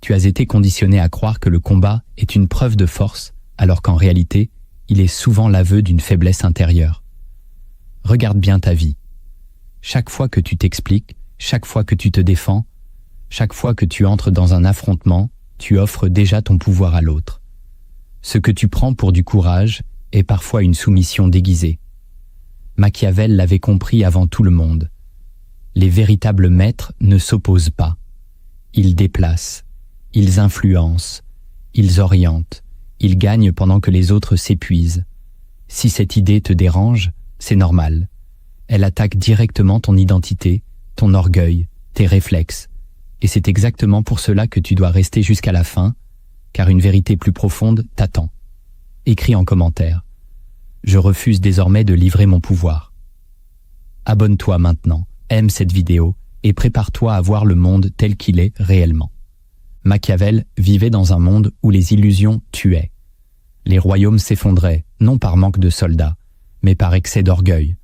Tu as été conditionné à croire que le combat est une preuve de force, alors qu'en réalité, il est souvent l'aveu d'une faiblesse intérieure. Regarde bien ta vie. Chaque fois que tu t'expliques, chaque fois que tu te défends, chaque fois que tu entres dans un affrontement, tu offres déjà ton pouvoir à l'autre. Ce que tu prends pour du courage est parfois une soumission déguisée. Machiavel l'avait compris avant tout le monde. Les véritables maîtres ne s'opposent pas. Ils déplacent, ils influencent, ils orientent, ils gagnent pendant que les autres s'épuisent. Si cette idée te dérange, c'est normal. Elle attaque directement ton identité, ton orgueil, tes réflexes. Et c'est exactement pour cela que tu dois rester jusqu'à la fin, car une vérité plus profonde t'attend. Écris en commentaire. Je refuse désormais de livrer mon pouvoir. Abonne-toi maintenant, aime cette vidéo et prépare-toi à voir le monde tel qu'il est réellement. Machiavel vivait dans un monde où les illusions tuaient. Les royaumes s'effondraient, non par manque de soldats, mais par excès d'orgueil.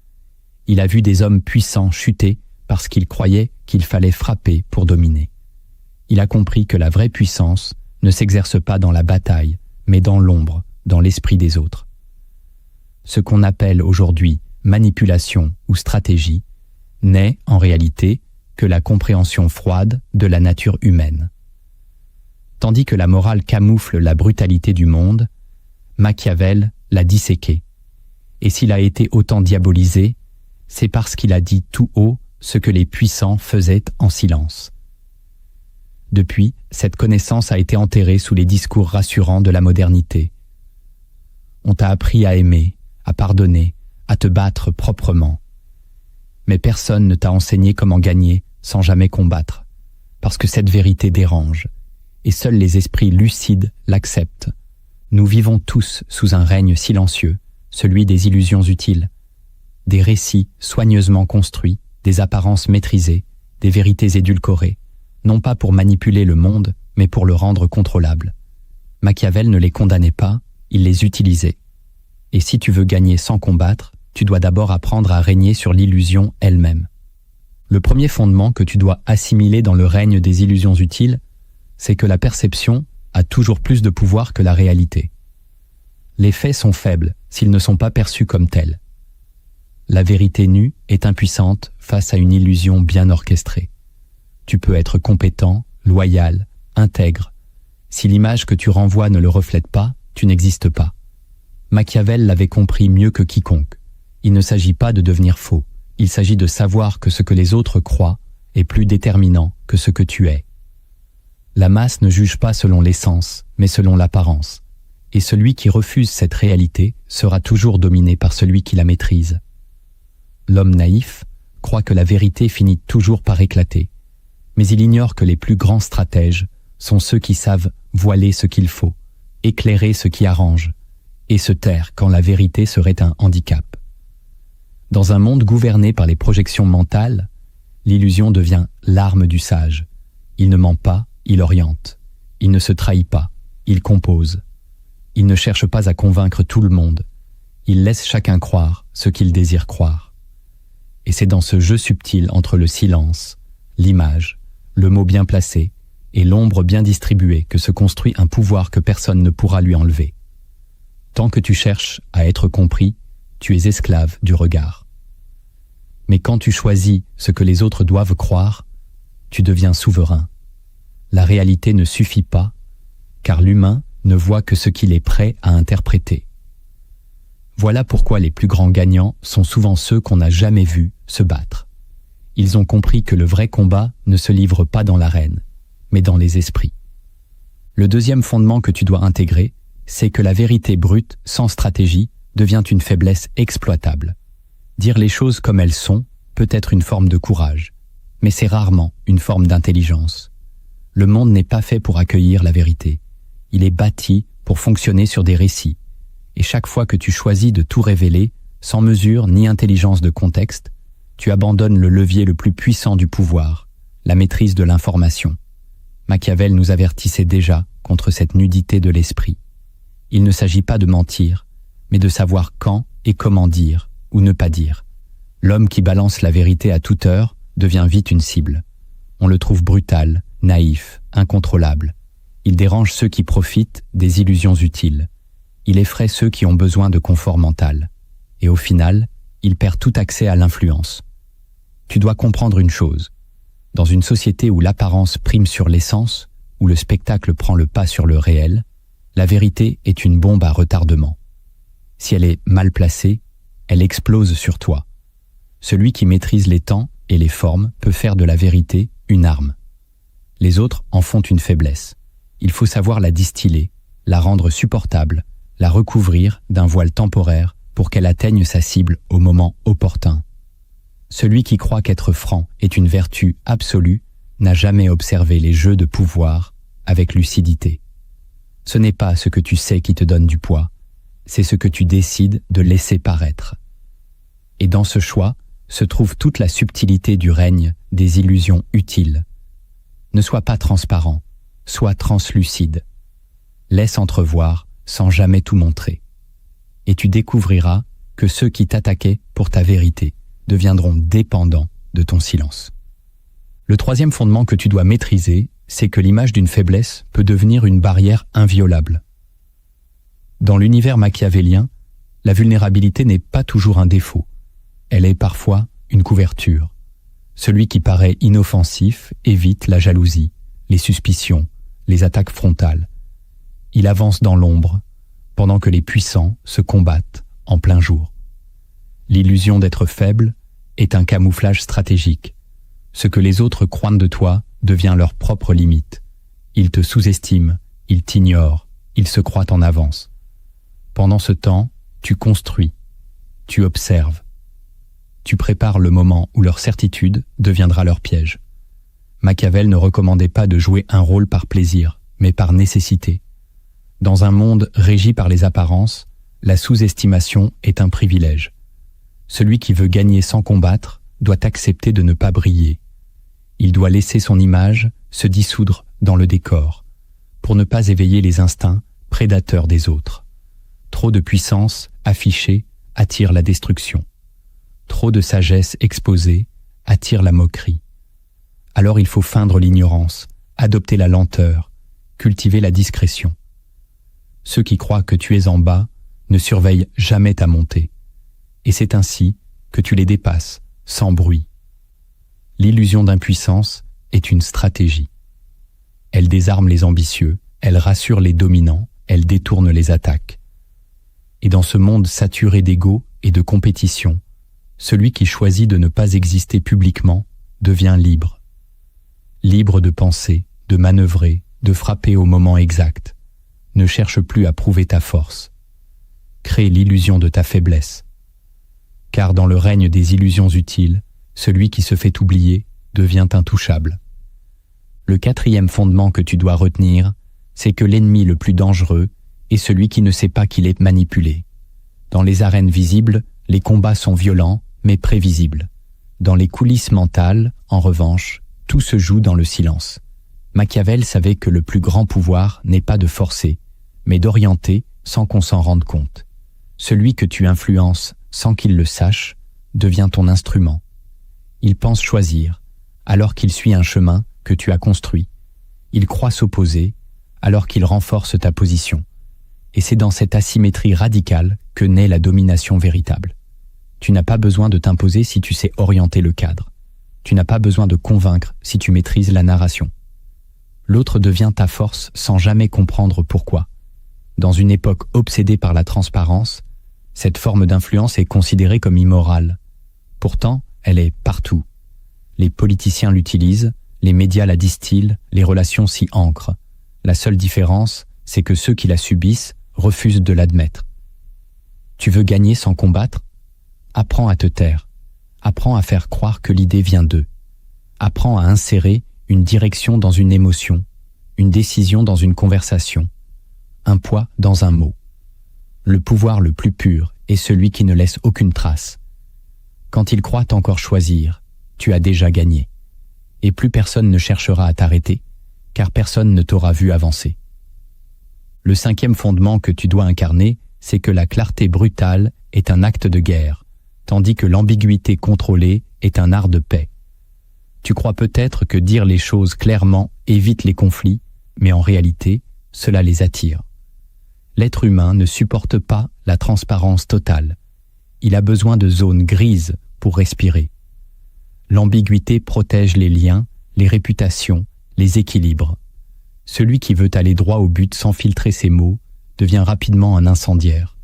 Il a vu des hommes puissants chuter parce qu'ils croyaient qu'il fallait frapper pour dominer. Il a compris que la vraie puissance ne s'exerce pas dans la bataille, mais dans l'ombre, dans l'esprit des autres. Ce qu'on appelle aujourd'hui manipulation ou stratégie n'est, en réalité, que la compréhension froide de la nature humaine. Tandis que la morale camoufle la brutalité du monde, Machiavel l'a disséqué. Et s'il a été autant diabolisé, c'est parce qu'il a dit tout haut ce que les puissants faisaient en silence. Depuis, cette connaissance a été enterrée sous les discours rassurants de la modernité. On t'a appris à aimer, à pardonner, à te battre proprement. Mais personne ne t'a enseigné comment gagner sans jamais combattre, parce que cette vérité dérange, et seuls les esprits lucides l'acceptent. Nous vivons tous sous un règne silencieux, celui des illusions utiles, des récits soigneusement construits, des apparences maîtrisées, des vérités édulcorées, non pas pour manipuler le monde, mais pour le rendre contrôlable. Machiavel ne les condamnait pas, il les utilisait. Et si tu veux gagner sans combattre, tu dois d'abord apprendre à régner sur l'illusion elle-même. Le premier fondement que tu dois assimiler dans le règne des illusions utiles, c'est que la perception a toujours plus de pouvoir que la réalité. Les faits sont faibles s'ils ne sont pas perçus comme tels. La vérité nue est impuissante face à une illusion bien orchestrée. Tu peux être compétent, loyal, intègre. Si l'image que tu renvoies ne le reflète pas, tu n'existes pas. Machiavel l'avait compris mieux que quiconque. Il ne s'agit pas de devenir faux. Il s'agit de savoir que ce que les autres croient est plus déterminant que ce que tu es. La masse ne juge pas selon l'essence, mais selon l'apparence. Et celui qui refuse cette réalité sera toujours dominé par celui qui la maîtrise. L'homme naïf croit que la vérité finit toujours par éclater, mais il ignore que les plus grands stratèges sont ceux qui savent voiler ce qu'il faut, éclairer ce qui arrange, et se taire quand la vérité serait un handicap. Dans un monde gouverné par les projections mentales, l'illusion devient l'arme du sage. Il ne ment pas, il oriente. Il ne se trahit pas, il compose. Il ne cherche pas à convaincre tout le monde. Il laisse chacun croire ce qu'il désire croire. Et c'est dans ce jeu subtil entre le silence, l'image, le mot bien placé et l'ombre bien distribuée que se construit un pouvoir que personne ne pourra lui enlever. Tant que tu cherches à être compris, tu es esclave du regard. Mais quand tu choisis ce que les autres doivent croire, tu deviens souverain. La réalité ne suffit pas, car l'humain ne voit que ce qu'il est prêt à interpréter. Voilà pourquoi les plus grands gagnants sont souvent ceux qu'on n'a jamais vus se battre. Ils ont compris que le vrai combat ne se livre pas dans l'arène, mais dans les esprits. Le deuxième fondement que tu dois intégrer, c'est que la vérité brute, sans stratégie, devient une faiblesse exploitable. Dire les choses comme elles sont peut être une forme de courage, mais c'est rarement une forme d'intelligence. Le monde n'est pas fait pour accueillir la vérité. Il est bâti pour fonctionner sur des récits. Et chaque fois que tu choisis de tout révéler, sans mesure ni intelligence de contexte, tu abandonnes le levier le plus puissant du pouvoir, la maîtrise de l'information. Machiavel nous avertissait déjà contre cette nudité de l'esprit. Il ne s'agit pas de mentir, mais de savoir quand et comment dire ou ne pas dire. L'homme qui balance la vérité à toute heure devient vite une cible. On le trouve brutal, naïf, incontrôlable. Il dérange ceux qui profitent des illusions utiles. Il effraie ceux qui ont besoin de confort mental. Et au final, il perd tout accès à l'influence. Tu dois comprendre une chose. Dans une société où l'apparence prime sur l'essence, où le spectacle prend le pas sur le réel, la vérité est une bombe à retardement. Si elle est mal placée, elle explose sur toi. Celui qui maîtrise les temps et les formes peut faire de la vérité une arme. Les autres en font une faiblesse. Il faut savoir la distiller, la rendre supportable, la recouvrir d'un voile temporaire pour qu'elle atteigne sa cible au moment opportun. Celui qui croit qu'être franc est une vertu absolue n'a jamais observé les jeux de pouvoir avec lucidité. Ce n'est pas ce que tu sais qui te donne du poids, c'est ce que tu décides de laisser paraître. Et dans ce choix se trouve toute la subtilité du règne des illusions utiles. Ne sois pas transparent, sois translucide. Laisse entrevoir sans jamais tout montrer. Et tu découvriras que ceux qui t'attaquaient pour ta vérité deviendront dépendants de ton silence. Le troisième fondement que tu dois maîtriser, c'est que l'image d'une faiblesse peut devenir une barrière inviolable. Dans l'univers machiavélien, la vulnérabilité n'est pas toujours un défaut. Elle est parfois une couverture. Celui qui paraît inoffensif évite la jalousie, les suspicions, les attaques frontales. Il avance dans l'ombre, pendant que les puissants se combattent en plein jour. L'illusion d'être faible est un camouflage stratégique. Ce que les autres croient de toi devient leur propre limite. Ils te sous-estiment, ils t'ignorent, ils se croient en avance. Pendant ce temps, tu construis, tu observes. Tu prépares le moment où leur certitude deviendra leur piège. Machiavel ne recommandait pas de jouer un rôle par plaisir, mais par nécessité. Dans un monde régi par les apparences, la sous-estimation est un privilège. Celui qui veut gagner sans combattre doit accepter de ne pas briller. Il doit laisser son image se dissoudre dans le décor, pour ne pas éveiller les instincts prédateurs des autres. Trop de puissance affichée attire la destruction. Trop de sagesse exposée attire la moquerie. Alors il faut feindre l'ignorance, adopter la lenteur, cultiver la discrétion. Ceux qui croient que tu es en bas ne surveillent jamais ta montée. Et c'est ainsi que tu les dépasses, sans bruit. L'illusion d'impuissance est une stratégie. Elle désarme les ambitieux, elle rassure les dominants, elle détourne les attaques. Et dans ce monde saturé d'ego et de compétition, celui qui choisit de ne pas exister publiquement devient libre. Libre de penser, de manœuvrer, de frapper au moment exact. Ne cherche plus à prouver ta force. Crée l'illusion de ta faiblesse. Car dans le règne des illusions utiles, celui qui se fait oublier devient intouchable. Le quatrième fondement que tu dois retenir, c'est que l'ennemi le plus dangereux est celui qui ne sait pas qu'il est manipulé. Dans les arènes visibles, les combats sont violents, mais prévisibles. Dans les coulisses mentales, en revanche, tout se joue dans le silence. Machiavel savait que le plus grand pouvoir n'est pas de forcer, mais d'orienter sans qu'on s'en rende compte. Celui que tu influences sans qu'il le sache devient ton instrument. Il pense choisir, alors qu'il suit un chemin que tu as construit. Il croit s'opposer, alors qu'il renforce ta position. Et c'est dans cette asymétrie radicale que naît la domination véritable. Tu n'as pas besoin de t'imposer si tu sais orienter le cadre. Tu n'as pas besoin de convaincre si tu maîtrises la narration. L'autre devient ta force sans jamais comprendre pourquoi. Dans une époque obsédée par la transparence, cette forme d'influence est considérée comme immorale. Pourtant, elle est partout. Les politiciens l'utilisent, les médias la distillent, les relations s'y ancrent. La seule différence, c'est que ceux qui la subissent refusent de l'admettre. Tu veux gagner sans combattre? Apprends à te taire. Apprends à faire croire que l'idée vient d'eux. Apprends à insérer une direction dans une émotion, une décision dans une conversation, un poids dans un mot. Le pouvoir le plus pur est celui qui ne laisse aucune trace. Quand il croit encore choisir, tu as déjà gagné. Et plus personne ne cherchera à t'arrêter, car personne ne t'aura vu avancer. Le cinquième fondement que tu dois incarner, c'est que la clarté brutale est un acte de guerre, tandis que l'ambiguïté contrôlée est un art de paix. Tu crois peut-être que dire les choses clairement évite les conflits, mais en réalité, cela les attire. L'être humain ne supporte pas la transparence totale. Il a besoin de zones grises pour respirer. L'ambiguïté protège les liens, les réputations, les équilibres. Celui qui veut aller droit au but sans filtrer ses mots devient rapidement un incendiaire,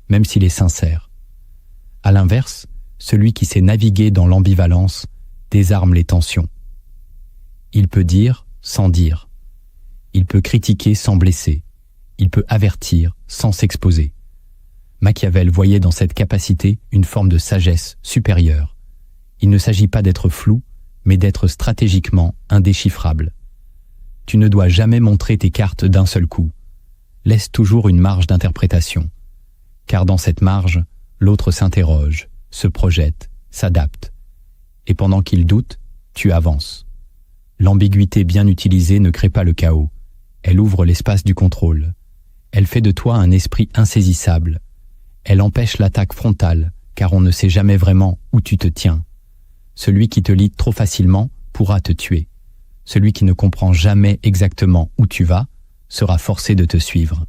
même s'il est sincère. À l'inverse, celui qui sait naviguer dans l'ambivalence désarme les tensions. Il peut dire sans dire. Il peut critiquer sans blesser. Il peut avertir sans s'exposer. Machiavel voyait dans cette capacité une forme de sagesse supérieure. Il ne s'agit pas d'être flou, mais d'être stratégiquement indéchiffrable. Tu ne dois jamais montrer tes cartes d'un seul coup. Laisse toujours une marge d'interprétation. Car dans cette marge, l'autre s'interroge, se projette, s'adapte. Et pendant qu'il doute, tu avances. L'ambiguïté bien utilisée ne crée pas le chaos. Elle ouvre l'espace du contrôle. Elle fait de toi un esprit insaisissable. Elle empêche l'attaque frontale, car on ne sait jamais vraiment où tu te tiens. Celui qui te lit trop facilement pourra te tuer. Celui qui ne comprend jamais exactement où tu vas sera forcé de te suivre.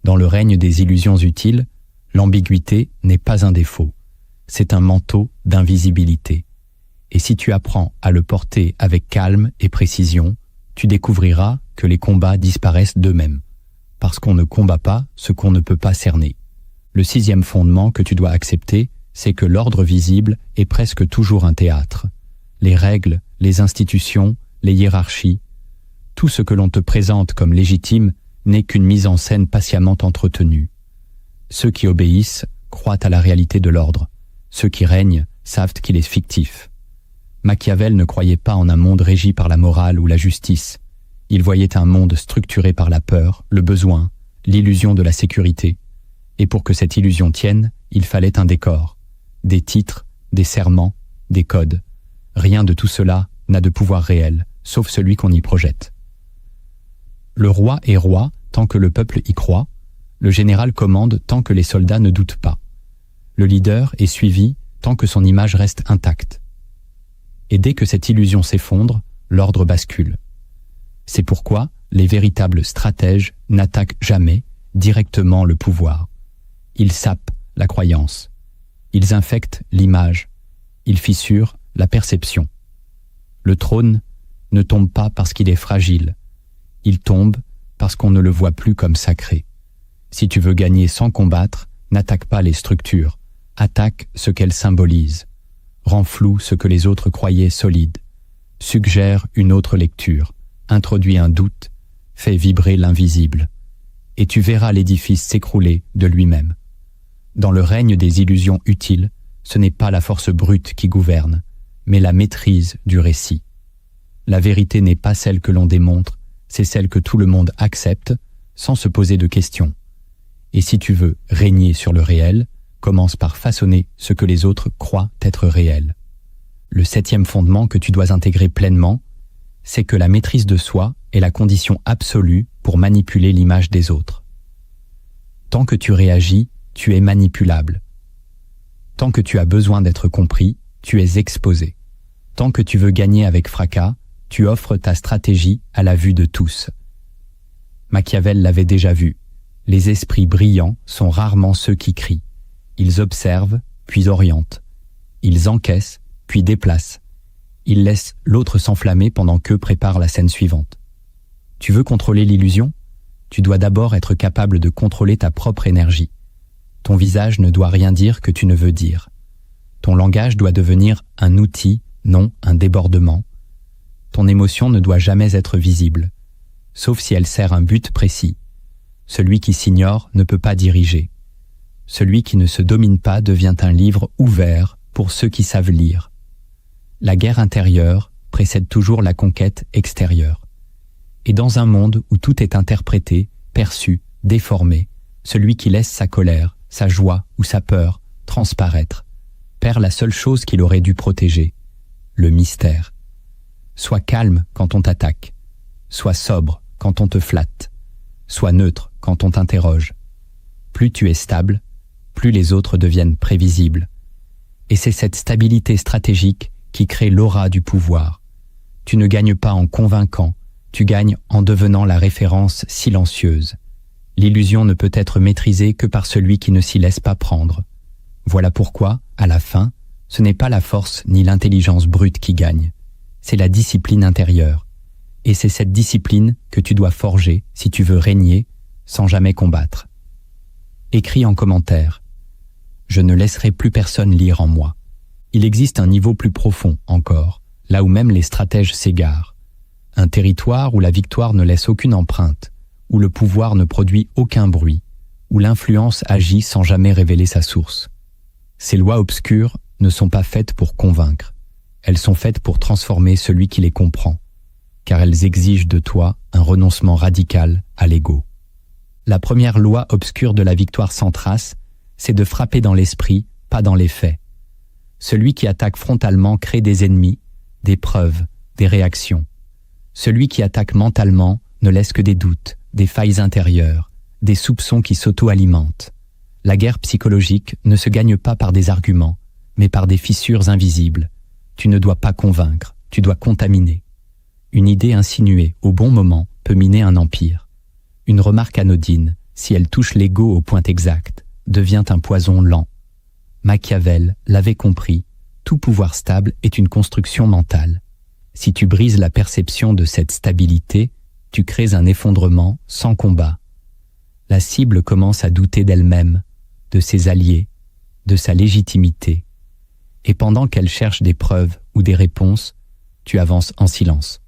Dans le règne des illusions utiles, l'ambiguïté n'est pas un défaut. C'est un manteau d'invisibilité. Et si tu apprends à le porter avec calme et précision, tu découvriras que les combats disparaissent d'eux-mêmes, parce qu'on ne combat pas ce qu'on ne peut pas cerner. Le 6e fondement que tu dois accepter, c'est que l'ordre visible est presque toujours un théâtre. Les règles, les institutions, les hiérarchies, tout ce que l'on te présente comme légitime n'est qu'une mise en scène patiemment entretenue. Ceux qui obéissent croient à la réalité de l'ordre. Ceux qui règnent savent qu'il est fictif. Machiavel ne croyait pas en un monde régi par la morale ou la justice. Il voyait un monde structuré par la peur, le besoin, l'illusion de la sécurité. Et pour que cette illusion tienne, il fallait un décor, des titres, des serments, des codes. Rien de tout cela n'a de pouvoir réel, sauf celui qu'on y projette. Le roi est roi tant que le peuple y croit, le général commande tant que les soldats ne doutent pas. Le leader est suivi tant que son image reste intacte. Et dès que cette illusion s'effondre, l'ordre bascule. C'est pourquoi les véritables stratèges n'attaquent jamais directement le pouvoir. Ils sapent la croyance. Ils infectent l'image. Ils fissurent la perception. Le trône ne tombe pas parce qu'il est fragile. Il tombe parce qu'on ne le voit plus comme sacré. Si tu veux gagner sans combattre, n'attaque pas les structures. Attaque ce qu'elles symbolisent. Rends flou ce que les autres croyaient solide. Suggère une autre lecture. Introduis un doute. Fais vibrer l'invisible. Et tu verras l'édifice s'écrouler de lui-même. Dans le règne des illusions utiles, ce n'est pas la force brute qui gouverne, mais la maîtrise du récit. La vérité n'est pas celle que l'on démontre, c'est celle que tout le monde accepte sans se poser de questions. Et si tu veux régner sur le réel, commence par façonner ce que les autres croient être réel. Le 7e fondement que tu dois intégrer pleinement, c'est que la maîtrise de soi est la condition absolue pour manipuler l'image des autres. Tant que tu réagis, tu es manipulable. Tant que tu as besoin d'être compris, tu es exposé. Tant que tu veux gagner avec fracas, tu offres ta stratégie à la vue de tous. Machiavel l'avait déjà vu. Les esprits brillants sont rarement ceux qui crient. Ils observent, puis orientent. Ils encaissent, puis déplacent. Ils laissent l'autre s'enflammer pendant qu'eux préparent la scène suivante. Tu veux contrôler l'illusion ? Tu dois d'abord être capable de contrôler ta propre énergie. Ton visage ne doit rien dire que tu ne veux dire. Ton langage doit devenir un outil, non un débordement. Ton émotion ne doit jamais être visible, sauf si elle sert un but précis. Celui qui s'ignore ne peut pas diriger. Celui qui ne se domine pas devient un livre ouvert pour ceux qui savent lire. La guerre intérieure précède toujours la conquête extérieure. Et dans un monde où tout est interprété, perçu, déformé, celui qui laisse sa colère, sa joie ou sa peur transparaître, perd la seule chose qu'il aurait dû protéger, le mystère. Sois calme quand on t'attaque. Sois sobre quand on te flatte. Sois neutre quand on t'interroge. Plus tu es stable, plus les autres deviennent prévisibles. Et c'est cette stabilité stratégique qui crée l'aura du pouvoir. Tu ne gagnes pas en convainquant, Tu gagnes en devenant la référence silencieuse. L'illusion ne peut être maîtrisée que par celui qui ne s'y laisse pas prendre. Voilà pourquoi, à la fin, ce n'est pas la force ni l'intelligence brute qui gagnent, c'est la discipline intérieure. Et c'est cette discipline que tu dois forger si tu veux régner sans jamais combattre. Écris en commentaire. Je ne laisserai plus personne lire en moi. Il existe un niveau plus profond encore, là où même les stratèges s'égarent. Un territoire où la victoire ne laisse aucune empreinte, où le pouvoir ne produit aucun bruit, où l'influence agit sans jamais révéler sa source. Ces lois obscures ne sont pas faites pour convaincre, elles sont faites pour transformer celui qui les comprend, car elles exigent de toi un renoncement radical à l'ego. La première loi obscure de la victoire sans trace, c'est de frapper dans l'esprit, pas dans les faits. Celui qui attaque frontalement crée des ennemis, des preuves, des réactions. Celui qui attaque mentalement ne laisse que des doutes, des failles intérieures, des soupçons qui s'auto-alimentent. La guerre psychologique ne se gagne pas par des arguments, mais par des fissures invisibles. Tu ne dois pas convaincre, tu dois contaminer. Une idée insinuée au bon moment peut miner un empire. Une remarque anodine, si elle touche l'ego au point exact, devient un poison lent. Machiavel l'avait compris, tout pouvoir stable est une construction mentale. Si tu brises la perception de cette stabilité, tu crées un effondrement sans combat. La cible commence à douter d'elle-même, de ses alliés, de sa légitimité. Et pendant qu'elle cherche des preuves ou des réponses, tu avances en silence.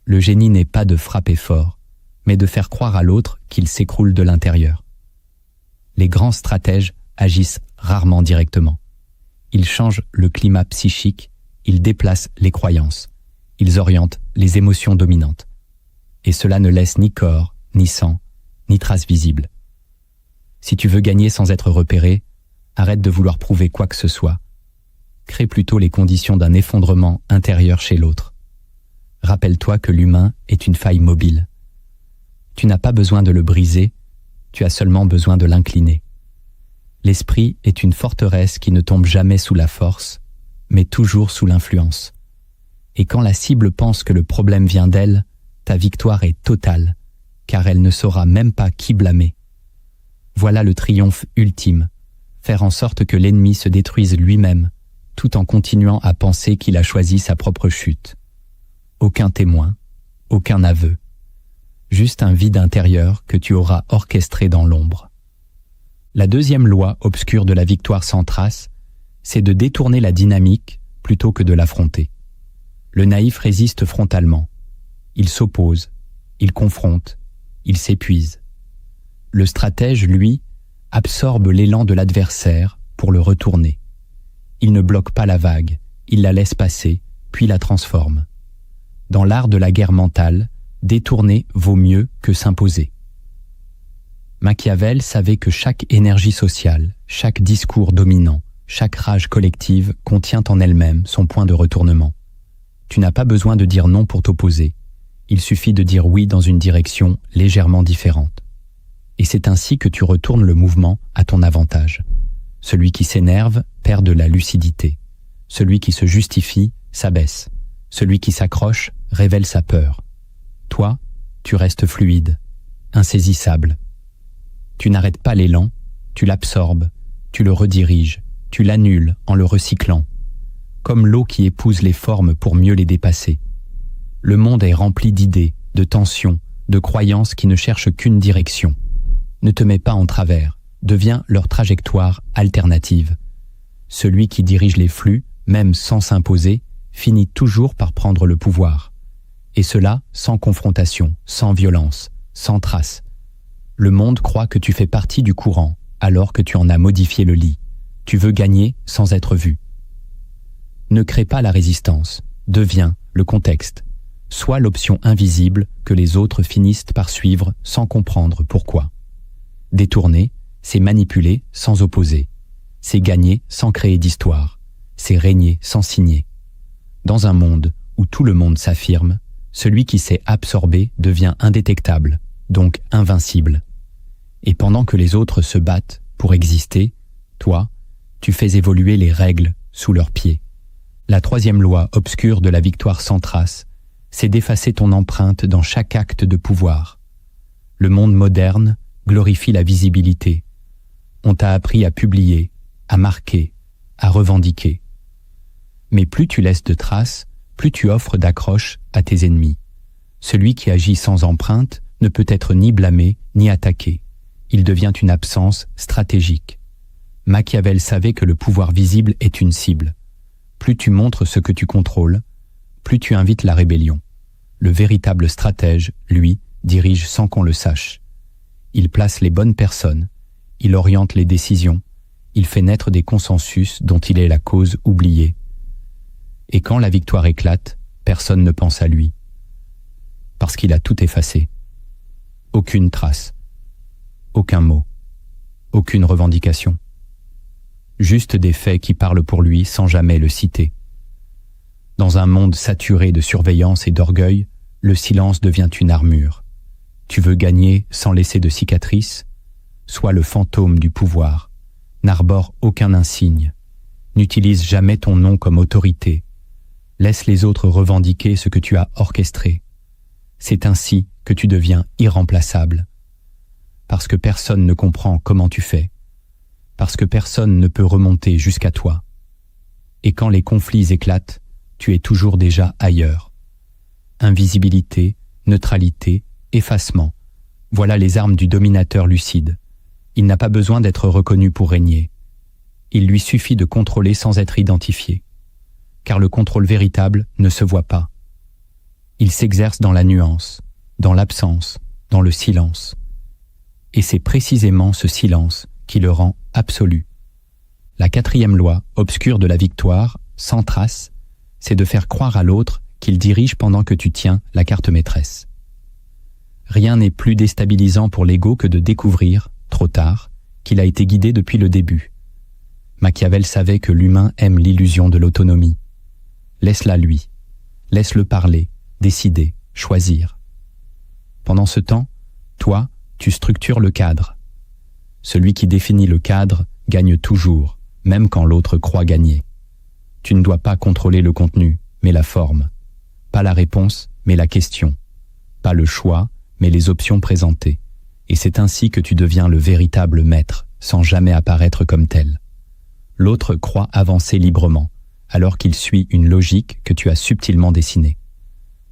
Le génie n'est pas de frapper fort, mais de faire croire à l'autre qu'il s'écroule de l'intérieur. Les grands stratèges agissent rarement directement. Ils changent le climat psychique, ils déplacent les croyances, ils orientent les émotions dominantes. Et cela ne laisse ni corps, ni sang, ni trace visible. Si tu veux gagner sans être repéré, arrête de vouloir prouver quoi que ce soit. Crée plutôt les conditions d'un effondrement intérieur chez l'autre. Rappelle-toi que l'humain est une faille mobile. Tu n'as pas besoin de le briser, tu as seulement besoin de l'incliner. L'esprit est une forteresse qui ne tombe jamais sous la force, mais toujours sous l'influence. Et quand la cible pense que le problème vient d'elle, ta victoire est totale, car elle ne saura même pas qui blâmer. Voilà le triomphe ultime, faire en sorte que l'ennemi se détruise lui-même, tout en continuant à penser qu'il a choisi sa propre chute. Aucun témoin, aucun aveu, juste un vide intérieur que tu auras orchestré dans l'ombre. La deuxième loi obscure de la victoire sans trace, c'est de détourner la dynamique plutôt que de l'affronter. Le naïf résiste frontalement. Il s'oppose, il confronte, il s'épuise. Le stratège, lui, absorbe l'élan de l'adversaire pour le retourner. Il ne bloque pas la vague, il la laisse passer, puis la transforme. Dans l'art de la guerre mentale, détourner vaut mieux que s'imposer. Machiavel savait que chaque énergie sociale, chaque discours dominant, chaque rage collective contient en elle-même son point de retournement. Tu n'as pas besoin de dire non pour t'opposer. Il suffit de dire oui dans une direction légèrement différente. Et c'est ainsi que tu retournes le mouvement à ton avantage. Celui qui s'énerve perd de la lucidité. Celui qui se justifie s'abaisse. Celui qui s'accroche révèle sa peur. Toi, tu restes fluide, insaisissable. Tu n'arrêtes pas l'élan, tu l'absorbes, tu le rediriges, tu l'annules en le recyclant. Comme l'eau qui épouse les formes pour mieux les dépasser. Le monde est rempli d'idées, de tensions, de croyances qui ne cherchent qu'une direction. Ne te mets pas en travers, deviens leur trajectoire alternative. Celui qui dirige les flux, même sans s'imposer, finit toujours par prendre le pouvoir. Et cela sans confrontation, sans violence, sans trace. Le monde croit que tu fais partie du courant, alors que tu en as modifié le lit. Tu veux gagner sans être vu. Ne crée pas la résistance, deviens le contexte. Sois l'option invisible que les autres finissent par suivre sans comprendre pourquoi. Détourner, c'est manipuler sans opposer. C'est gagner sans créer d'histoire. C'est régner sans signer. Dans un monde où tout le monde s'affirme, celui qui s'est absorbé devient indétectable, donc invincible. Et pendant que les autres se battent pour exister, toi, tu fais évoluer les règles sous leurs pieds. La troisième loi obscure de la victoire sans trace, c'est d'effacer ton empreinte dans chaque acte de pouvoir. Le monde moderne glorifie la visibilité. On t'a appris à publier, à marquer, à revendiquer. Mais plus tu laisses de traces, plus tu offres d'accroche à tes ennemis. Celui qui agit sans empreinte ne peut être ni blâmé ni attaqué. Il devient une absence stratégique. Machiavel savait que le pouvoir visible est une cible. Plus tu montres ce que tu contrôles, plus tu invites la rébellion. Le véritable stratège, lui, dirige sans qu'on le sache. Il place les bonnes personnes, il oriente les décisions, il fait naître des consensus dont il est la cause oubliée. Et quand la victoire éclate, personne ne pense à lui. Parce qu'il a tout effacé. Aucune trace. Aucun mot. Aucune revendication. Juste des faits qui parlent pour lui sans jamais le citer. Dans un monde saturé de surveillance et d'orgueil, le silence devient une armure. Tu veux gagner sans laisser de cicatrices? Sois le fantôme du pouvoir. N'arbore aucun insigne. N'utilise jamais ton nom comme autorité. Laisse les autres revendiquer ce que tu as orchestré. C'est ainsi que tu deviens irremplaçable. Parce que personne ne comprend comment tu fais. Parce que personne ne peut remonter jusqu'à toi. Et quand les conflits éclatent, tu es toujours déjà ailleurs. Invisibilité, neutralité, effacement. Voilà les armes du dominateur lucide. Il n'a pas besoin d'être reconnu pour régner. Il lui suffit de contrôler sans être identifié. Car le contrôle véritable ne se voit pas. Il s'exerce dans la nuance, dans l'absence, dans le silence. Et c'est précisément ce silence qui le rend absolu. La 4e loi, obscure de la victoire, sans trace, c'est de faire croire à l'autre qu'il dirige pendant que tu tiens la carte maîtresse. Rien n'est plus déstabilisant pour l'ego que de découvrir, trop tard, qu'il a été guidé depuis le début. Machiavel savait que l'humain aime l'illusion de l'autonomie. Laisse-la lui. Laisse-le parler, décider, choisir. Pendant ce temps, toi, tu structures le cadre. Celui qui définit le cadre gagne toujours, même quand l'autre croit gagner. Tu ne dois pas contrôler le contenu, mais la forme. Pas la réponse, mais la question. Pas le choix, mais les options présentées. Et c'est ainsi que tu deviens le véritable maître, sans jamais apparaître comme tel. L'autre croit avancer librement, alors qu'il suit une logique que tu as subtilement dessinée.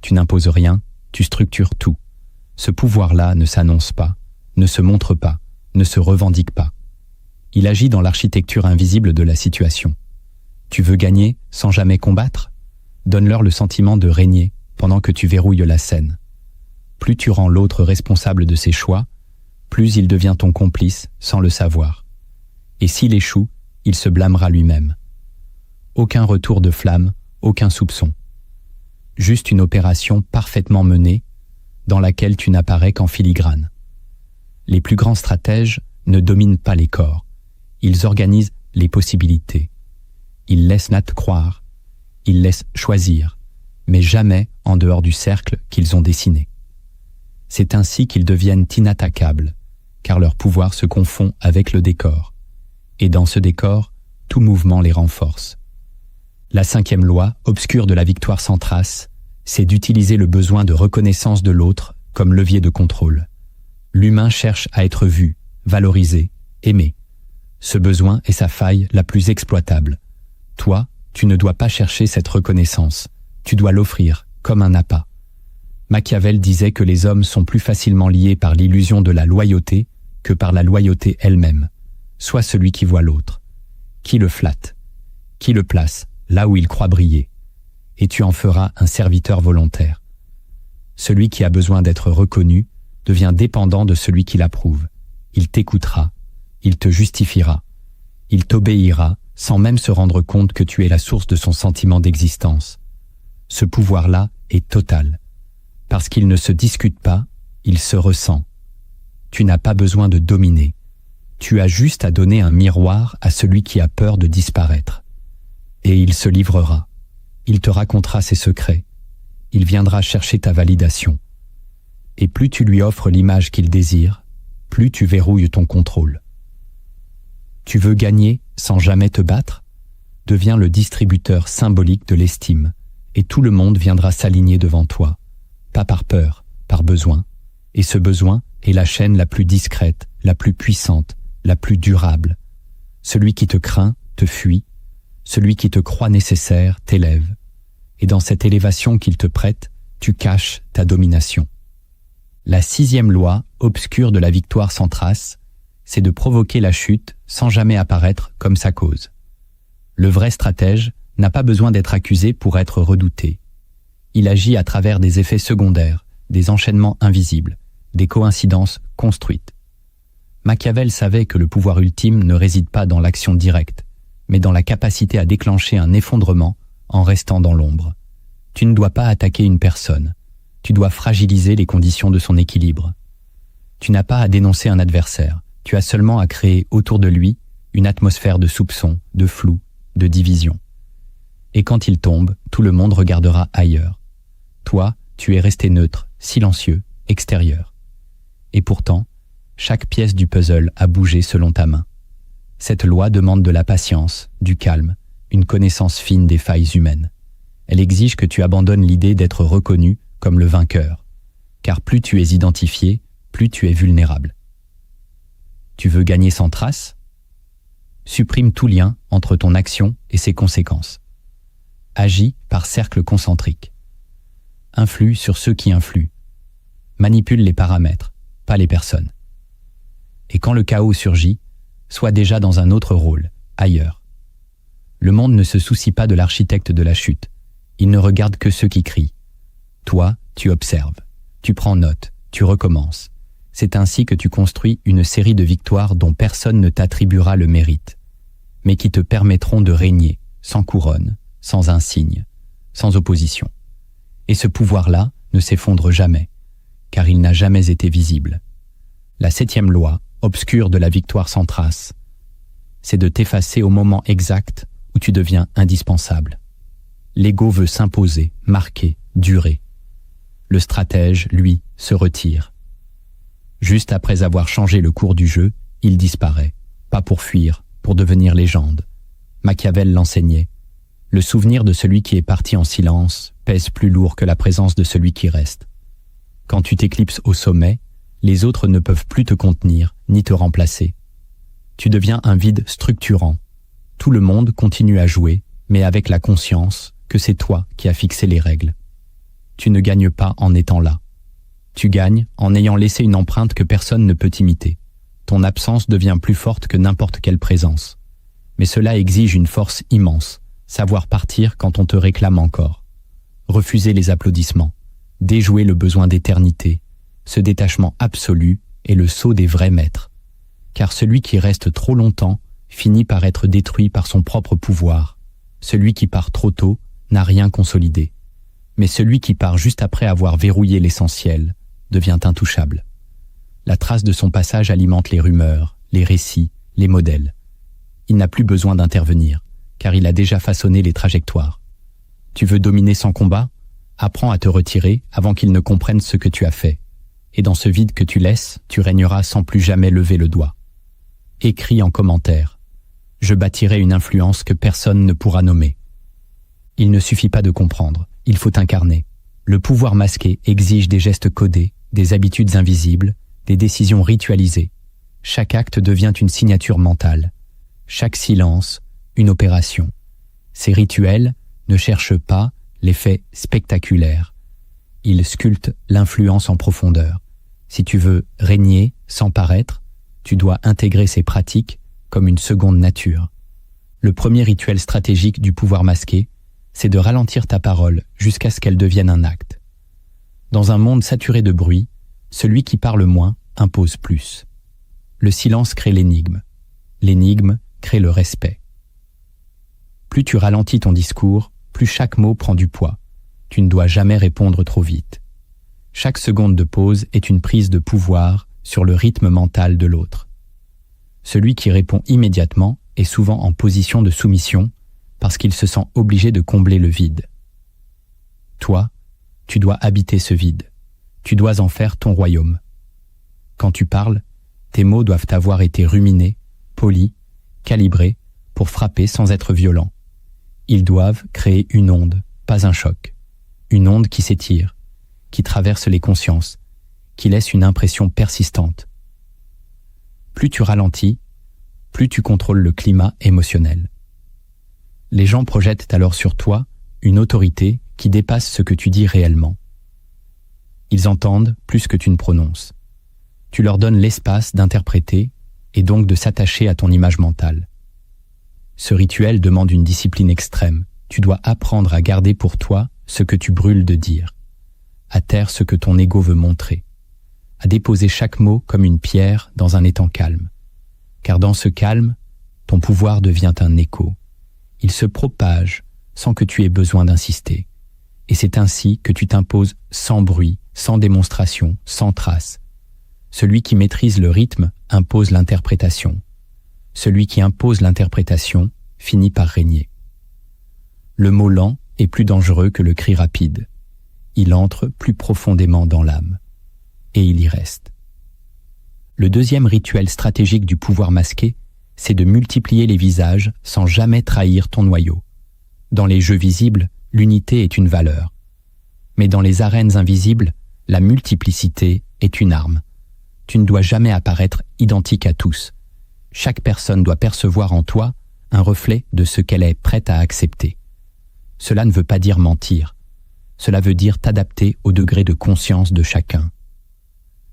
Tu n'imposes rien, tu structures tout. Ce pouvoir-là ne s'annonce pas, ne se montre pas, ne se revendique pas. Il agit dans l'architecture invisible de la situation. Tu veux gagner sans jamais combattre? Donne-leur le sentiment de régner pendant que tu verrouilles la scène. Plus tu rends l'autre responsable de ses choix, plus il devient ton complice sans le savoir. Et s'il échoue, il se blâmera lui-même. Aucun retour de flamme, aucun soupçon. Juste une opération parfaitement menée, dans laquelle tu n'apparais qu'en filigrane. Les plus grands stratèges ne dominent pas les corps. Ils organisent les possibilités. Ils laissent Nat croire. Ils laissent choisir, mais jamais en dehors du cercle qu'ils ont dessiné. C'est ainsi qu'ils deviennent inattaquables, car leur pouvoir se confond avec le décor. Et dans ce décor, tout mouvement les renforce. La 5e loi, obscure de la victoire sans trace, c'est d'utiliser le besoin de reconnaissance de l'autre comme levier de contrôle. L'humain cherche à être vu, valorisé, aimé. Ce besoin est sa faille la plus exploitable. Toi, tu ne dois pas chercher cette reconnaissance. Tu dois l'offrir, comme un appât. Machiavel disait que les hommes sont plus facilement liés par l'illusion de la loyauté que par la loyauté elle-même. Sois celui qui voit l'autre, qui le flatte, qui le place là où il croit briller, et tu en feras un serviteur volontaire. Celui qui a besoin d'être reconnu devient dépendant de celui qui l'approuve. Il t'écoutera, il te justifiera, il t'obéira sans même se rendre compte que tu es la source de son sentiment d'existence. Ce pouvoir-là est total. Parce qu'il ne se discute pas, il se ressent. Tu n'as pas besoin de dominer. Tu as juste à donner un miroir à celui qui a peur de disparaître. Et il se livrera. Il te racontera ses secrets. Il viendra chercher ta validation. Et plus tu lui offres l'image qu'il désire, plus tu verrouilles ton contrôle. Tu veux gagner sans jamais te battre? Deviens le distributeur symbolique de l'estime et tout le monde viendra s'aligner devant toi, pas par peur, par besoin, et ce besoin est la chaîne la plus discrète, la plus puissante, la plus durable. Celui qui te craint te fuit, celui qui te croit nécessaire t'élève, et dans cette élévation qu'il te prête, tu caches ta domination. La 6e loi, obscure de la victoire sans trace, c'est de provoquer la chute sans jamais apparaître comme sa cause. Le vrai stratège n'a pas besoin d'être accusé pour être redouté. Il agit à travers des effets secondaires, des enchaînements invisibles, des coïncidences construites. Machiavel savait que le pouvoir ultime ne réside pas dans l'action directe, mais dans la capacité à déclencher un effondrement en restant dans l'ombre. Tu ne dois pas attaquer une personne, tu dois fragiliser les conditions de son équilibre. Tu n'as pas à dénoncer un adversaire, tu as seulement à créer autour de lui une atmosphère de soupçon, de flou, de division. Et quand il tombe, tout le monde regardera ailleurs. Toi, tu es resté neutre, silencieux, extérieur. Et pourtant, chaque pièce du puzzle a bougé selon ta main. Cette loi demande de la patience, du calme, une connaissance fine des failles humaines. Elle exige que tu abandonnes l'idée d'être reconnu comme le vainqueur, car plus tu es identifié, plus tu es vulnérable. Tu veux gagner sans trace ? Supprime tout lien entre ton action et ses conséquences. Agis par cercle concentrique. Influe sur ceux qui influent. Manipule les paramètres, pas les personnes. Et quand le chaos surgit, sois déjà dans un autre rôle, ailleurs. Le monde ne se soucie pas de l'architecte de la chute. Il ne regarde que ceux qui crient. Toi, tu observes, tu prends note, tu recommences. C'est ainsi que tu construis une série de victoires dont personne ne t'attribuera le mérite, mais qui te permettront de régner, sans couronne, sans insigne, sans opposition. Et ce pouvoir-là ne s'effondre jamais, car il n'a jamais été visible. La 7e loi, obscure de la victoire sans trace, c'est de t'effacer au moment exact où tu deviens indispensable. L'ego veut s'imposer, marquer, durer. Le stratège, lui, se retire. Juste après avoir changé le cours du jeu, il disparaît, pas pour fuir, pour devenir légende. Machiavel l'enseignait. Le souvenir de celui qui est parti en silence pèse plus lourd que la présence de celui qui reste. Quand tu t'éclipses au sommet, les autres ne peuvent plus te contenir, ni te remplacer. Tu deviens un vide structurant. Tout le monde continue à jouer, mais avec la conscience que c'est toi qui as fixé les règles. Tu ne gagnes pas en étant là. Tu gagnes en ayant laissé une empreinte que personne ne peut imiter. Ton absence devient plus forte que n'importe quelle présence. Mais cela exige une force immense, savoir partir quand on te réclame encore. Refuser les applaudissements, déjouer le besoin d'éternité. Ce détachement absolu est le sceau des vrais maîtres. Car celui qui reste trop longtemps finit par être détruit par son propre pouvoir. Celui qui part trop tôt n'a rien consolidé. Mais celui qui part juste après avoir verrouillé l'essentiel devient intouchable. La trace de son passage alimente les rumeurs, les récits, les modèles. Il n'a plus besoin d'intervenir, car il a déjà façonné les trajectoires. Tu veux dominer sans combat ? Apprends à te retirer avant qu'il ne comprenne ce que tu as fait. Et dans ce vide que tu laisses, tu régneras sans plus jamais lever le doigt. Écris en commentaire. Je bâtirai une influence que personne ne pourra nommer. Il ne suffit pas de comprendre, il faut incarner. Le pouvoir masqué exige des gestes codés, des habitudes invisibles, des décisions ritualisées. Chaque acte devient une signature mentale. Chaque silence, une opération. Ces rituels ne cherchent pas l'effet spectaculaire. Ils sculptent l'influence en profondeur. Si tu veux régner sans paraître, tu dois intégrer ces pratiques comme une seconde nature. Le premier rituel stratégique du pouvoir masqué, c'est de ralentir ta parole jusqu'à ce qu'elle devienne un acte. Dans un monde saturé de bruit, celui qui parle moins impose plus. Le silence crée l'énigme. L'énigme crée le respect. Plus tu ralentis ton discours, plus chaque mot prend du poids. Tu ne dois jamais répondre trop vite. Chaque seconde de pause est une prise de pouvoir sur le rythme mental de l'autre. Celui qui répond immédiatement est souvent en position de soumission parce qu'il se sent obligé de combler le vide. Toi, tu dois habiter ce vide. Tu dois en faire ton royaume. Quand tu parles, tes mots doivent avoir été ruminés, polis, calibrés pour frapper sans être violents. Ils doivent créer une onde, pas un choc. Une onde qui s'étire, qui traverse les consciences, qui laisse une impression persistante. Plus tu ralentis, plus tu contrôles le climat émotionnel. Les gens projettent alors sur toi une autorité qui dépasse ce que tu dis réellement. Ils entendent plus que tu ne prononces. Tu leur donnes l'espace d'interpréter et donc de s'attacher à ton image mentale. Ce rituel demande une discipline extrême. Tu dois apprendre à garder pour toi ce que tu brûles de dire, à taire ce que ton ego veut montrer, à déposer chaque mot comme une pierre dans un étang calme. Car dans ce calme, ton pouvoir devient un écho. Il se propage sans que tu aies besoin d'insister. Et c'est ainsi que tu t'imposes sans bruit, sans démonstration, sans trace. Celui qui maîtrise le rythme impose l'interprétation. Celui qui impose l'interprétation finit par régner. Le mot lent est plus dangereux que le cri rapide. Il entre plus profondément dans l'âme. Et il y reste. Le deuxième rituel stratégique du pouvoir masqué, c'est de multiplier les visages sans jamais trahir ton noyau. Dans les jeux visibles, l'unité est une valeur. Mais dans les arènes invisibles, la multiplicité est une arme. Tu ne dois jamais apparaître identique à tous. Chaque personne doit percevoir en toi un reflet de ce qu'elle est prête à accepter. Cela ne veut pas dire mentir. Cela veut dire t'adapter au degré de conscience de chacun.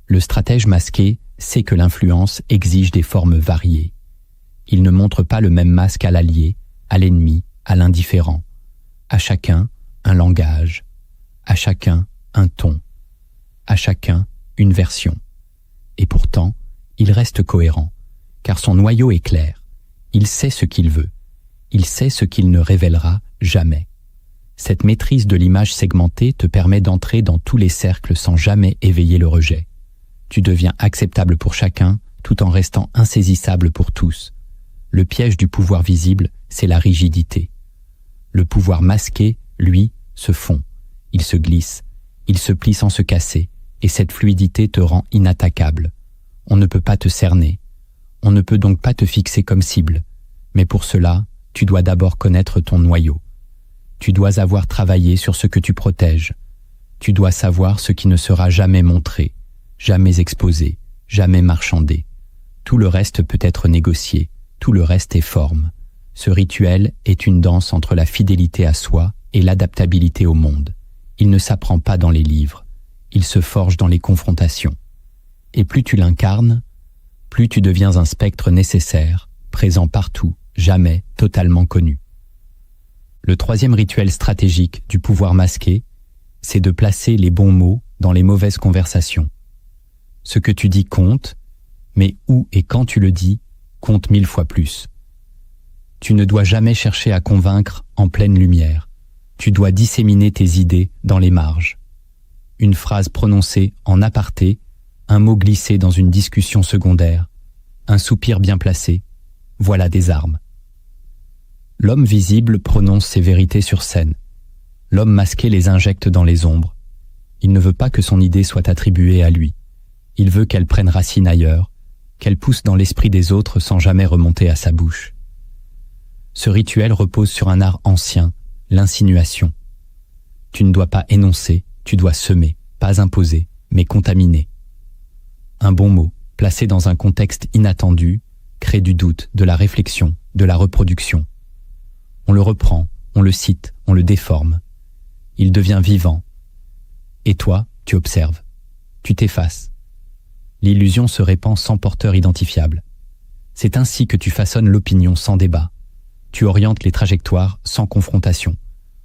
Le stratège masqué sait que l'influence exige des formes variées. Il ne montre pas le même masque à l'allié, à l'ennemi, à l'indifférent. À chacun, un langage. À chacun, un ton. À chacun, une version. Et pourtant, il reste cohérent, car son noyau est clair. Il sait ce qu'il veut. Il sait ce qu'il ne révélera jamais. Cette maîtrise de l'image segmentée te permet d'entrer dans tous les cercles sans jamais éveiller le rejet. Tu deviens acceptable pour chacun, tout en restant insaisissable pour tous. Le piège du pouvoir visible, c'est la rigidité. Le pouvoir masqué, lui, se fond. Il se glisse. Il se plie sans se casser. Et cette fluidité te rend inattaquable. On ne peut pas te cerner. On ne peut donc pas te fixer comme cible. Mais pour cela, tu dois d'abord connaître ton noyau. Tu dois avoir travaillé sur ce que tu protèges. Tu dois savoir ce qui ne sera jamais montré, jamais exposé, jamais marchandé. Tout le reste peut être négocié, tout le reste est forme. Ce rituel est une danse entre la fidélité à soi et l'adaptabilité au monde. Il ne s'apprend pas dans les livres, il se forge dans les confrontations. Et plus tu l'incarnes, plus tu deviens un spectre nécessaire, présent partout, jamais totalement connu. Le troisième rituel stratégique du pouvoir masqué, c'est de placer les bons mots dans les mauvaises conversations. Ce que tu dis compte, mais où et quand tu le dis compte 1000 fois plus. Tu ne dois jamais chercher à convaincre en pleine lumière. Tu dois disséminer tes idées dans les marges. Une phrase prononcée en aparté, un mot glissé dans une discussion secondaire, un soupir bien placé, voilà des armes. L'homme visible prononce ses vérités sur scène. L'homme masqué les injecte dans les ombres. Il ne veut pas que son idée soit attribuée à lui. Il veut qu'elle prenne racine ailleurs, qu'elle pousse dans l'esprit des autres sans jamais remonter à sa bouche. Ce rituel repose sur un art ancien, l'insinuation. Tu ne dois pas énoncer, tu dois semer, pas imposer, mais contaminer. Un bon mot, placé dans un contexte inattendu, crée du doute, de la réflexion, de la reproduction. On le reprend, on le cite, on le déforme. Il devient vivant. Et toi, tu observes. Tu t'effaces. L'illusion se répand sans porteur identifiable. C'est ainsi que tu façonnes l'opinion sans débat. Tu orientes les trajectoires sans confrontation.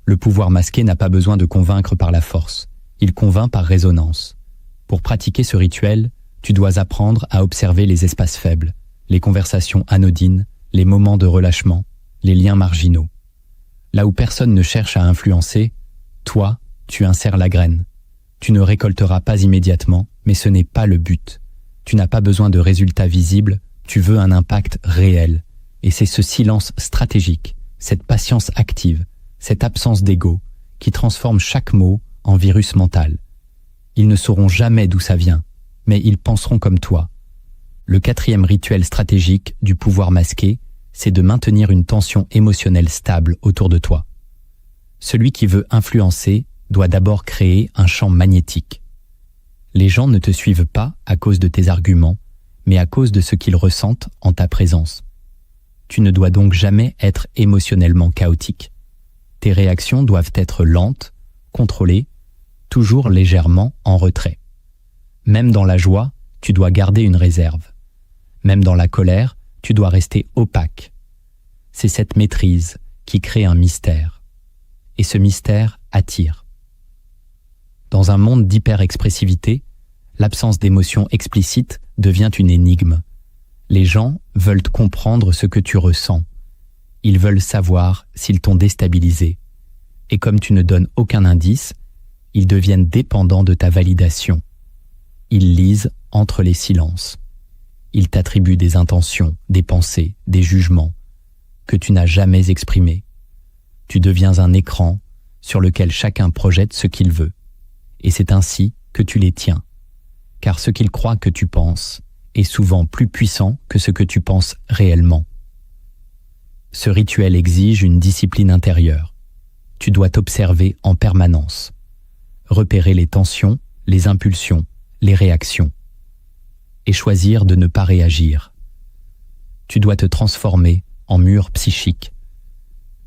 Le pouvoir masqué n'a pas besoin de convaincre par la force. Il convainc par résonance. Pour pratiquer ce rituel, tu dois apprendre à observer les espaces faibles, les conversations anodines, les moments de relâchement, les liens marginaux. Là où personne ne cherche à influencer, toi, tu insères la graine. Tu ne récolteras pas immédiatement, mais ce n'est pas le but. Tu n'as pas besoin de résultats visibles, tu veux un impact réel. Et c'est ce silence stratégique, cette patience active, cette absence d'ego, qui transforme chaque mot en virus mental. Ils ne sauront jamais d'où ça vient, mais ils penseront comme toi. Le quatrième rituel stratégique du pouvoir masqué, c'est de maintenir une tension émotionnelle stable autour de toi. Celui qui veut influencer doit d'abord créer un champ magnétique. Les gens ne te suivent pas à cause de tes arguments, mais à cause de ce qu'ils ressentent en ta présence. Tu ne dois donc jamais être émotionnellement chaotique. Tes réactions doivent être lentes, contrôlées, toujours légèrement en retrait. Même dans la joie, tu dois garder une réserve. Même dans la colère, tu dois rester opaque. C'est cette maîtrise qui crée un mystère. Et ce mystère attire. Dans un monde d'hyper-expressivité, l'absence d'émotion explicite devient une énigme. Les gens veulent comprendre ce que tu ressens. Ils veulent savoir s'ils t'ont déstabilisé. Et comme tu ne donnes aucun indice, ils deviennent dépendants de ta validation. Ils lisent entre les silences. Ils t'attribuent des intentions, des pensées, des jugements que tu n'as jamais exprimés. Tu deviens un écran sur lequel chacun projette ce qu'il veut. Et c'est ainsi que tu les tiens. Car ce qu'ils croient que tu penses est souvent plus puissant que ce que tu penses réellement. Ce rituel exige une discipline intérieure. Tu dois t'observer en permanence. Repérer les tensions, les impulsions, les réactions. Et choisir de ne pas réagir. Tu dois te transformer en mur psychique.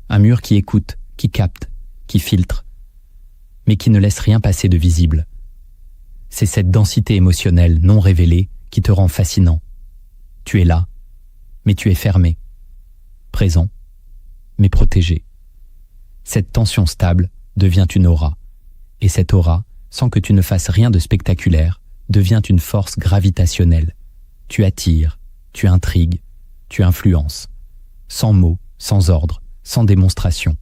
Un mur qui écoute, qui capte, qui filtre, mais qui ne laisse rien passer de visible. C'est cette densité émotionnelle non révélée qui te rend fascinant. Tu es là, mais tu es fermé, présent, mais protégé. Cette tension stable devient une aura, et cette aura, sans que tu ne fasses rien de spectaculaire, devient une force gravitationnelle. Tu attires, tu intrigues, tu influences, sans mots, sans ordre, sans démonstration,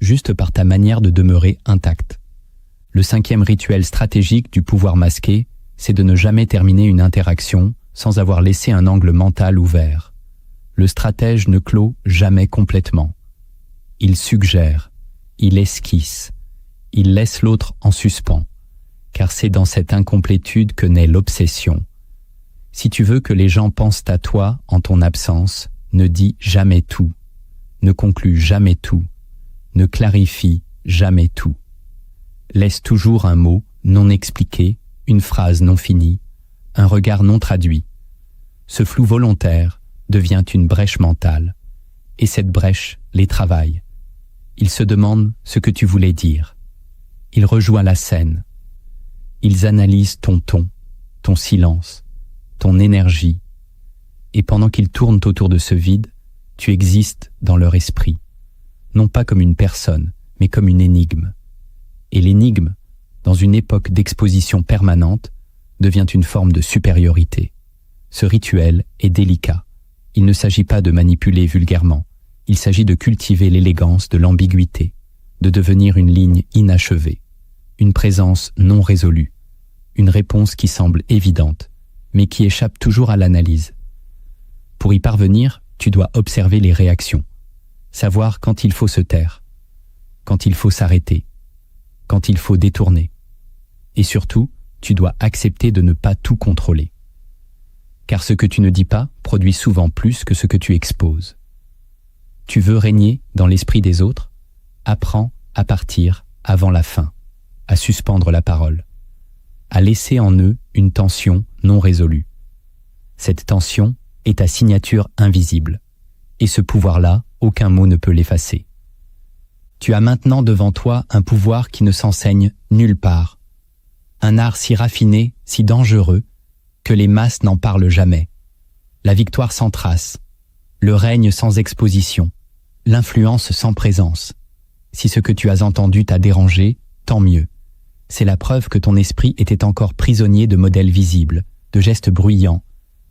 juste par ta manière de demeurer intacte. Le 5e rituel stratégique du pouvoir masqué, c'est de ne jamais terminer une interaction sans avoir laissé un angle mental ouvert. Le stratège ne clôt jamais complètement. Il suggère, il esquisse, il laisse l'autre en suspens, car c'est dans cette incomplétude que naît l'obsession. Si tu veux que les gens pensent à toi en ton absence, ne dis jamais tout, ne conclus jamais tout, ne clarifie jamais tout. Laisse toujours un mot non expliqué, une phrase non finie, un regard non traduit. Ce flou volontaire devient une brèche mentale, et cette brèche les travaille. Ils se demandent ce que tu voulais dire. Ils rejoignent la scène. Ils analysent ton ton, ton silence, ton énergie, et pendant qu'ils tournent autour de ce vide, tu existes dans leur esprit, non pas comme une personne, mais comme une énigme. Et l'énigme, dans une époque d'exposition permanente, devient une forme de supériorité. Ce rituel est délicat. Il ne s'agit pas de manipuler vulgairement. Il s'agit de cultiver l'élégance de l'ambiguïté, de devenir une ligne inachevée, une présence non résolue, une réponse qui semble évidente, mais qui échappe toujours à l'analyse. Pour y parvenir, tu dois observer les réactions, savoir quand il faut se taire, quand il faut s'arrêter, quand il faut détourner. Et surtout, tu dois accepter de ne pas tout contrôler. Car ce que tu ne dis pas produit souvent plus que ce que tu exposes. Tu veux régner dans l'esprit des autres? Apprends à partir avant la fin, à suspendre la parole, à laisser en eux une tension non résolue. Cette tension est ta signature invisible, et ce pouvoir-là, aucun mot ne peut l'effacer. Tu as maintenant devant toi un pouvoir qui ne s'enseigne nulle part, un art si raffiné, si dangereux, que les masses n'en parlent jamais. La victoire sans trace, le règne sans exposition, l'influence sans présence. Si ce que tu as entendu t'a dérangé, tant mieux. C'est la preuve que ton esprit était encore prisonnier de modèles visibles, de gestes bruyants,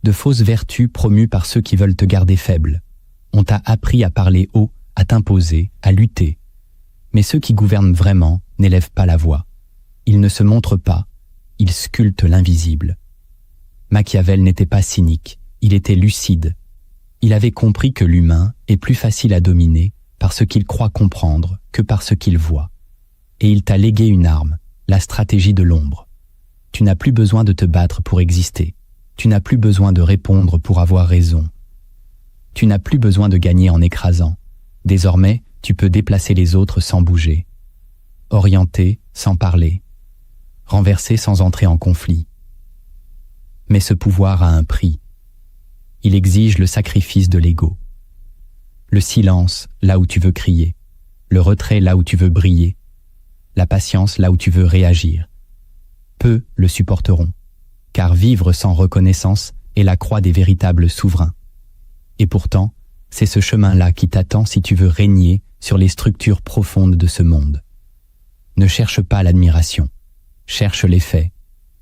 de fausses vertus promues par ceux qui veulent te garder faible. On t'a appris à parler haut, à t'imposer, à lutter. Mais ceux qui gouvernent vraiment n'élèvent pas la voix. Ils ne se montrent pas, ils sculptent l'invisible. Machiavel n'était pas cynique, il était lucide. Il avait compris que l'humain est plus facile à dominer par ce qu'il croit comprendre que par ce qu'il voit. Et il t'a légué une arme, la stratégie de l'ombre. Tu n'as plus besoin de te battre pour exister. Tu n'as plus besoin de répondre pour avoir raison. Tu n'as plus besoin de gagner en écrasant. Désormais, tu peux déplacer les autres sans bouger, orienter sans parler, renverser sans entrer en conflit. Mais ce pouvoir a un prix. Il exige le sacrifice de l'ego. Le silence là où tu veux crier, le retrait là où tu veux briller, la patience là où tu veux réagir. Peu le supporteront, car vivre sans reconnaissance est la croix des véritables souverains. Et pourtant, c'est ce chemin-là qui t'attend si tu veux régner sur les structures profondes de ce monde. Ne cherche pas l'admiration, cherche les faits,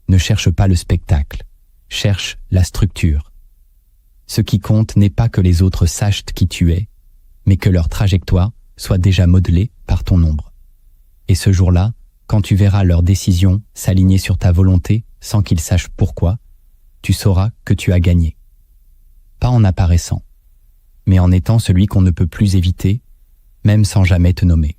ne cherche pas le spectacle, cherche la structure. Ce qui compte n'est pas que les autres sachent qui tu es, mais que leur trajectoire soit déjà modelée par ton ombre. Et ce jour-là, quand tu verras leurs décisions s'aligner sur ta volonté sans qu'ils sachent pourquoi, tu sauras que tu as gagné. Pas en apparaissant, mais en étant celui qu'on ne peut plus éviter, même sans jamais te nommer.